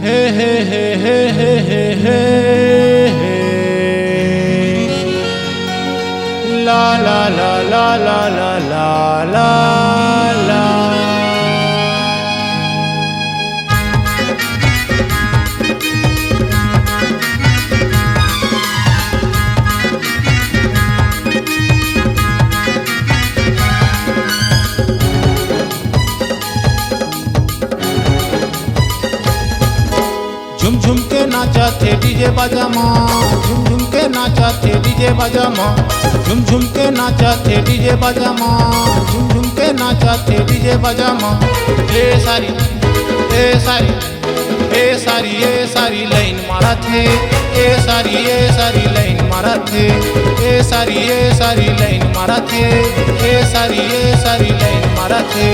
Hey, hey, hey, hey, hey, hey, hey, hey. La la la la la la la la la. झुम झुम के नाचा थे DJ बाजा माँ, झुम झुम के नाचा थे डीजे बाजा माँ, झुम झुम के नाचा थे डीजे बाजा माँ, झुम झुम के नाचा थे डीजे बाजा माँ। ए सारी ए सारी ए सारी ए सारी लाइन मारा थे, ए सारी लाइन मारा थे, ए सारी लाइन मारा थे, ए सारी लाइन मारा थे।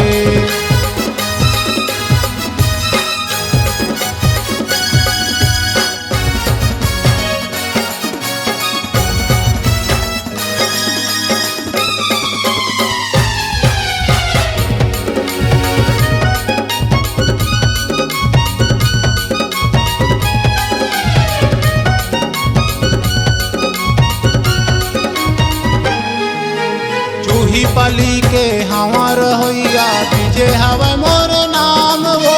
चूही पाली के हवा रहोइया, पीजे हवा मोर नाम वो,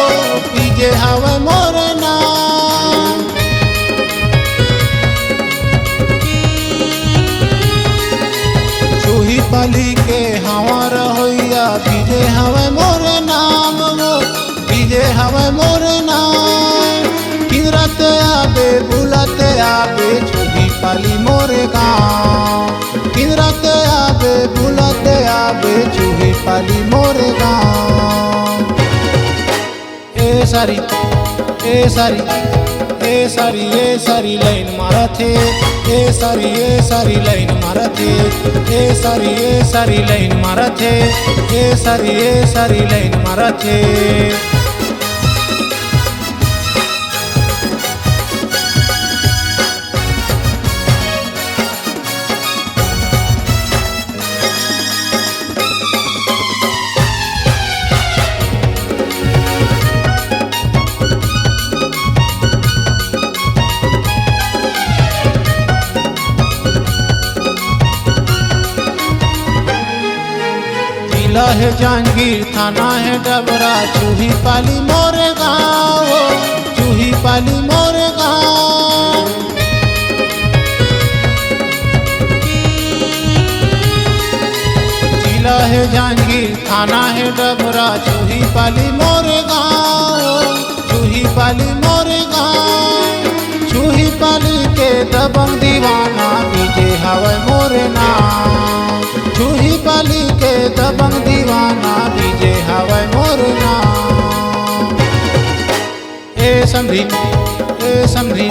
पीजे हवा मोर नाम। चूही पाली के हवा रहोइया, पीजे हवा मोर नाम वो, पीजे हवा मोर नाम। किंदरते आबे बुलाते आबे, चूही पाली मोरे गाँव। किंदरते आबे बुलाते आबे, चूही पाली मोरे गाँव। ए सारी ए सारी ए सारी ए सारी लाइन मारा थे, ए सारी लाइन मारा थे, ए सारी लाइन मारा थे, ए सारी लाइन मारा थे। जिला है जांगीर, थाना है डबरा, चूही पाली मोरे गाँव, चूही पाली मोरे गाँव। जिला है जांगीर, थाना है डबरा, चूही पाली मोरे गाँव, चूही पाली मोरे गाँव। चूही पाली के दबंग दीवाना, पीजे हवा मोरे नाम। चूही पाली के दबंग दीवाना, पीजे हवा मोरे नाम। ए समधी ए समधी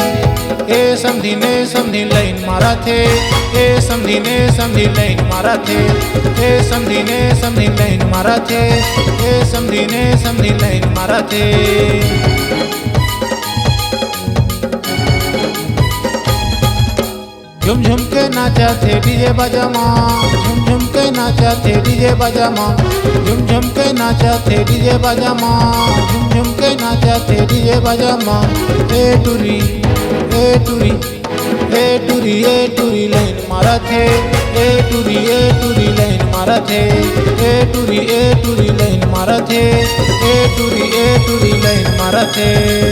ए समधी ने समधी लाइन मारा थे, ए समधी ने समधी लाइन मारा थे, ए समधी ने समधी लाइन मारा थे, ए समधी ने समधी लाइन मारा थे। झुम झुम के नाचा थे डीजे बाजा माँ, झुम झुम के नाचा थे डीजे बाजा माँ, झुम झुम के नाचा थे डीजे बाजा माँ, झुम झुम के नाचा थे डीजे बाजा माँ। ए टूरी ए टूरी ए टूरी ए टूरी लाइन मारा थे, ए टूरी लाइन मारा थे, ए टूरी लाइन मारा थे, ए टूरी लाइन मारा थे।